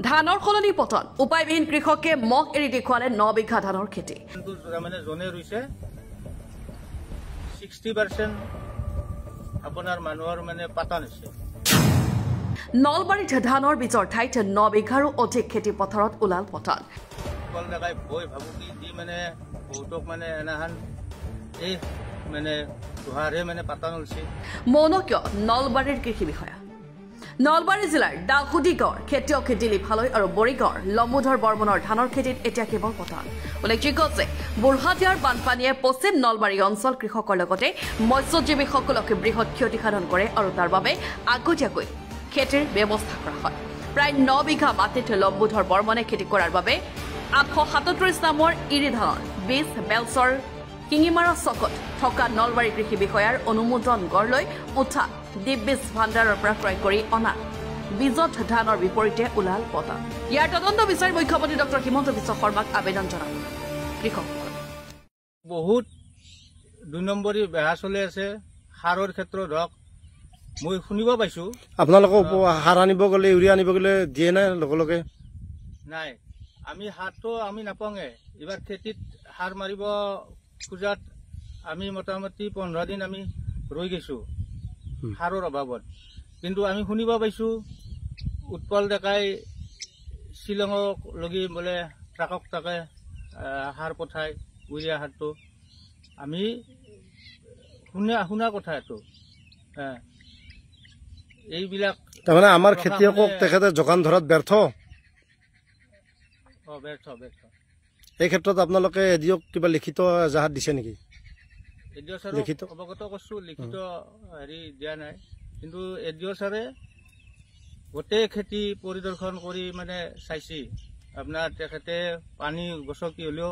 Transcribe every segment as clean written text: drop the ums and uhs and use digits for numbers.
ধানৰ সলনি পতন উপায়বিহীন কৃষকে মহ এৰি দেখুৱালে 9 বিঘা ধানৰ খেতি মানে জনে ৰুইছে 60% আপোনাৰ মানুহৰ মানে পাতন হৈছে নলবাৰীত ধানৰ বীজৰ ঠাইত 9 বিঘাৰো অধিক খেতি পথাৰত ওলাল পতন কল লগাই ভয় ভাবু কি দি মানে বহুতক মানে এনাহান এই মানে দুহাৰে মানে পাতন হৈছে মৌনকিয় নলবাৰীৰ কৃষি বিষয়া নলবাৰী জিলাৰ ডাকুডিগড় খেতিয়ক দিলীপ হালৈ আৰু বৰিগড় লম্বুধৰ বৰ্মনৰ ধানৰ খেতিত এতিয়া কেৱল পতন উল্লেখযোগ্য যে বুঢ়াদিয়াৰ বানপানীয়ে পশ্চিম নলবাৰী অঞ্চল কৃষকৰ লগতে মৎস্যজীৱীসকলক বৃহৎ ক্ষতিসাধন কৰে আৰু তাৰ বাবে আগতীয়াকৈ খেতিৰ ব্যৱস্থা কৰা হয় প্ৰায় 9 বিঘা মাটিত লম্বুধৰ বৰ্মনে খেতি কৰাৰ বাবে 837 নামৰ ইৰি ধানৰ বীজ বেলচৰ কিঙিমাৰা চকত থকা নলবাৰী কৃষি বিষয়াৰ অনুমোদন গঢ় লৈ উঠা দিব্বীজ ভাণ্ডাৰৰ পৰা ক্ৰয় কৰি অনা বীজত ধানৰ বিপৰীতে ওলাল পতন ইয়াৰ তদন্ত বিচাৰি মুখ্যমন্ত্ৰী ডক্টৰ হিমন্ত বিশ্ব শৰ্মাক আবেদন জনাব কৃষকসকলে বহুত 2 নম্বৰী বেহা চলি আছে সাৰৰ ক্ষেত্ৰত হওক মই শুনিব পাইছো আপোনালোকক সাৰ আনিব গ'লে ইউৰিয়া আনিব গ'লে দিয়ে নাই লগে নাই আমি সাৰটো আমি নাপাওঁগে এবাৰ খেতিত সাৰ মাৰিব খোজাত আমি মোটামুটি 15 দিন আমি ৰৈ গৈছো সাৰৰ অভাৱত কিন্তু আমি শুনিব পাইছো উৎপল ডেকাই শ্বিলঙক লগি বোলে ট্ৰাকক ট্ৰাকে সাৰ পঠাই ইউৰিয়া সাৰটো আমি শুনা কথা এইটো এইবিলাক তাৰমানে আমাৰ খেতিয়কক তেখেতে যোগান ধৰাত ব্যৰ্থ এই ক্ষেত্ৰত আপোনালোকে এডিঅ'ক কিবা লিখিত এজাহাত দিছে নেকি লিখিত অৱগত কৰিছো লিখিত হেৰি দিয়া নাই কিন্তু এডিঅ' ছাৰে গোটেই খেতি পৰিদৰ্শন কৰি মানে চাইছে আপোনাৰ তেখেতে পানী গছকি হ'লেও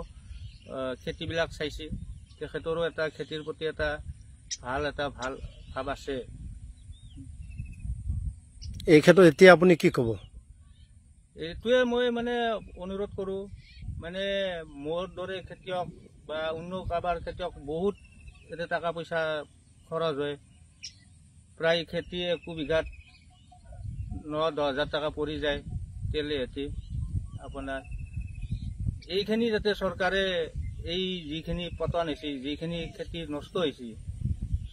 খেতিবিলাক চাইছে তেখেতৰো এটা খেতিৰ প্ৰতি এটা ভাল ভাৱ আছে এই ক্ষেত্ৰত এতিয়া আপুনি কি ক'ব এইটোৱে মই মানে অনুৰোধ কৰো মানে মোৰ দৰে খেতিয়ক বা অন্য কাৰোবাৰ খেতিয়ক বহুত এতে টাকা পইচা খৰচ হয় প্ৰায় খেতি 1 বিঘাত 9-10 হাজাৰ টকা পৰি যায় তেলে হেতি আপোনাৰ এইখিনি যাতে চৰকাৰে এই যিখিনি পতন হৈছে যিখিনি খেতি নষ্ট হৈছে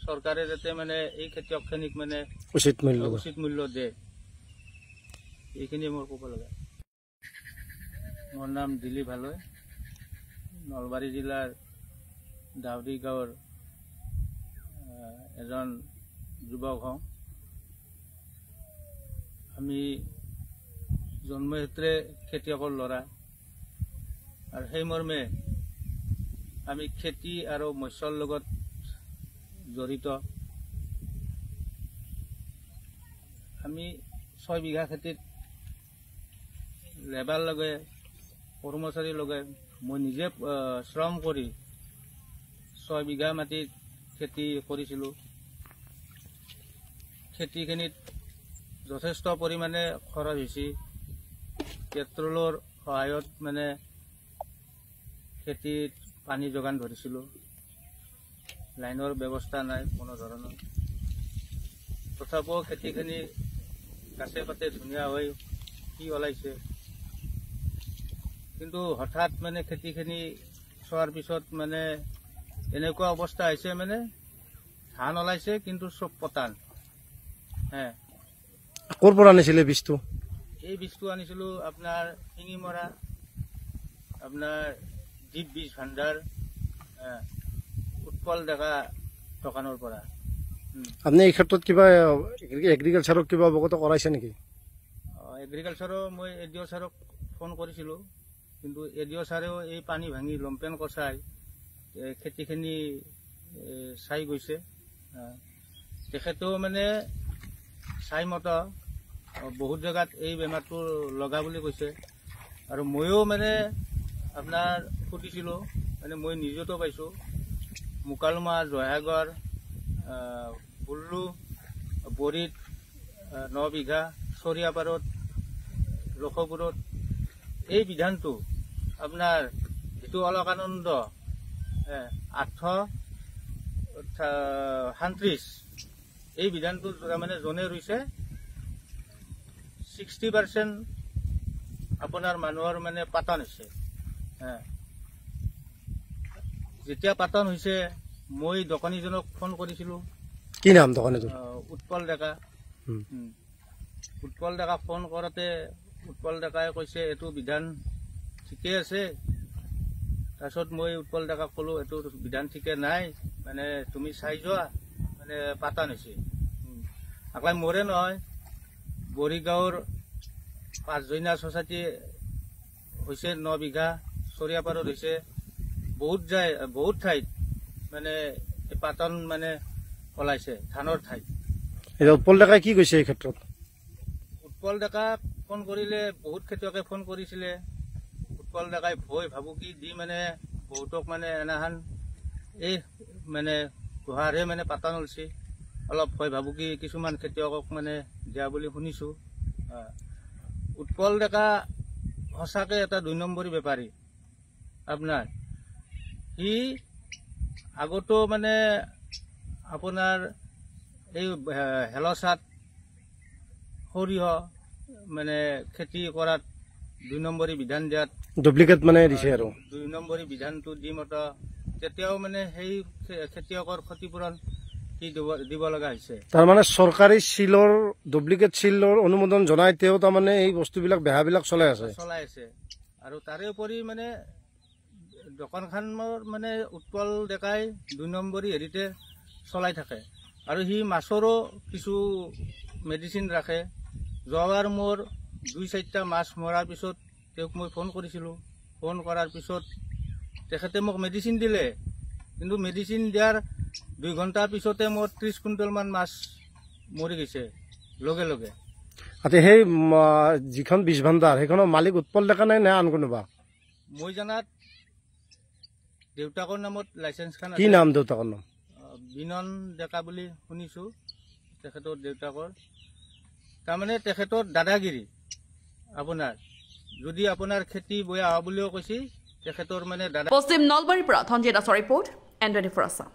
চৰকাৰে যাতে মানে এই খেতিয়কখিনিক মানে উচিত মূল্য দিয়ে এইখিনি মোৰ ক'ব লগা মোৰ নাম দিলীপ হালৈ নলবাৰী জিলাৰ ডাউৰি গাঁৱৰ এজন যুৱক হওঁ আমি জন্মসূত্ৰে খেতিয়কৰ ল'ৰা আৰু সেই মৰ্মে আমি খেতি আৰু মৎস্যৰ লগত জড়িত আমি 6 বিঘা খেতিত লেবাৰ লগে কৰ্মচাৰী লগে মই নিজে শ্ৰম কৰি 6 বিঘা মাটিত খেতি কৰিছিলোঁ খেতিখিনিত যথেষ্ট পৰিমাণে খৰচ হৈছে পেট্ৰলৰ সহায়ত মানে খেতিত পানী যোগান ধৰিছিলোঁ লাইনৰ ব্যৱস্থা নাই কোনো ধৰণৰ তথাপিও খেতিখিনি গাছে পাতে ধুনীয়া হৈ কি ওলাইছে কিন্তু হঠাৎ মানে খেতিখিনি চোৱাৰ পিছত মানে এনেকুৱা অৱস্থা হৈছে মানে ধান ওলাইছে কিন্তু চব পতান ক'ৰ পৰা আনিছিলে বীজটো এই বীজটো আনিছিলোঁ আপোনাৰ শিঙিমৰা আপোনাৰ দিব্বীজ ভাণ্ডাৰ উৎপল ডেকা দোকানৰ পৰা আপুনি এই ক্ষেত্ৰত কিবা এগ্ৰিকালচাৰক কিবা অৱগত কৰাইছে নেকি এগ্ৰিকালচাৰৰ মই এডিঅ' ছাৰক ফোন কৰিছিলোঁ কিন্তু এডিঅ' ছাৰেও এই পানী ভাঙি লম্পেন কচাই খেতিখিনি চাই গৈছে তেখেতেও মানে চাই মতো বহুত জেগাত এই বেমাৰটো লগা বুলি কৈছে আৰু ময়ো মানে আপোনাৰ সুধিছিলোঁ মানে মই নিজেতো পাইছোঁ মুকালমা জয়সাগৰ বুল্লু বৰিত 9 বিঘা চৰিয়াপাৰত লক্ষপুৰত এই বিধানটো আপোনাৰ যিটো অলকানন্দ 837 এই বিধানটো মানে জনে ৰুইছে 60% আপোনাৰ মানুহৰ মানে পাতন হৈছে। যেতিয়া পাতন হৈছে মই দোকানীজনক ফোন কৰিছিলোঁ। কি নাম দোকানীজন? উৎপল ডেকা। উৎপল ডেকাক ফোন কৰোঁতে উৎপল ডেকাই কৈছে এইটো বিধান ঠিকে আছে। তাৰপিছত মই উৎপল ডেকাক ক'লোঁ এইটো বিধান ঠিকে নাই, মানে তুমি চাই যোৱা, মানে পাতন হৈছে। আকৌ মোৰে নহয়, বৰিগাঁৱৰ 5জনীয়া ছ'চাইটি হৈছে 9 বিঘা, চৰিয়াপাৰত হৈছে, বহুত ঠাইত মানে পাতন মানে ওলাইছে ধানৰ ঠাইত। এতিয়া উৎপল ডেকাই কি কৈছে এই ক্ষেত্ৰত? উৎপল ডেকাক ফোন কৰিলে বহুত খেতিয়কে ফোন কৰিছিলে। উৎপল ডেকাই ভয় ভাবুকি দি মানে বহুতক মানে এনাহান এই মানে গুহাৰহে মানে পাতন ওলছে। অলপ ভয় ভাবুকি কিছুমান খেতিয়কক মানে দিয়া বুলি শুনিছোঁ। উৎপল ডেকা সঁচাকে এটা 2 নম্বৰী বেপাৰী। আপোনাৰ সি আগতো মানে আপোনাৰ এই হেলচাত সৰিয়হ মানে খেতি কৰাত 2 নম্বৰী বিধান দিয়াত ডুপ্লিকেট মানে দিছে আৰু 2 নম্বৰী বিধানটো দি মতো তেতিয়াও মানে সেই খেতিয়কৰ ক্ষতিপূৰণ কি দিব লগা হৈছে। তাৰমানে চৰকাৰী চিলৰ ডুপ্লিকেট চিলৰ অনুমোদন জনাই তেওঁ তাৰমানে এই বস্তুবিলাক বেহাবিলাক চলাই আছে। আৰু তাৰে উপৰি মানে দোকানখনৰ মানে উৎপল ডেকাই 2 নম্বৰী হেৰিতে চলাই থাকে। আৰু সি মাছৰো কিছু মেডিচিন ৰাখে। যোৱাবাৰ মোৰ 2-4টা মাছ মৰাৰ পিছত তেওঁক মই ফোন কৰিছিলোঁ। ফোন কৰাৰ পিছত তেখেতে মোক মেডিচিন দিলে, কিন্তু মেডিচিন দিয়াৰ 2 ঘণ্টাৰ পিছতে মোৰ 30 কুইণ্টেলমান মাছ মৰি গৈছে লগে লগে। আচ্ছা, সেই যিখন বীজ ভাণ্ডাৰ সেইখনৰ মালিক উৎপল ডেকা নাই নে আন কোনোবা? মই জনাত দেউতাকৰ নামত লাইচেঞ্চখন কি নাম দেউতাকৰ নাম? বিনন ডেকা বুলি শুনিছোঁ তেখেতৰ দেউতাকৰ। তাৰমানে তেখেতৰ দাদাগিৰি। আপোনাৰ যদি আপোনাৰ খেতি বেয়া হোৱা বুলিও কৈছে তেখেতৰ মানে দাদা। পশ্চিম নলবাৰীৰ পৰা ধনজিত দাসৰ ৰিপৰ্ট, N24 আছাম।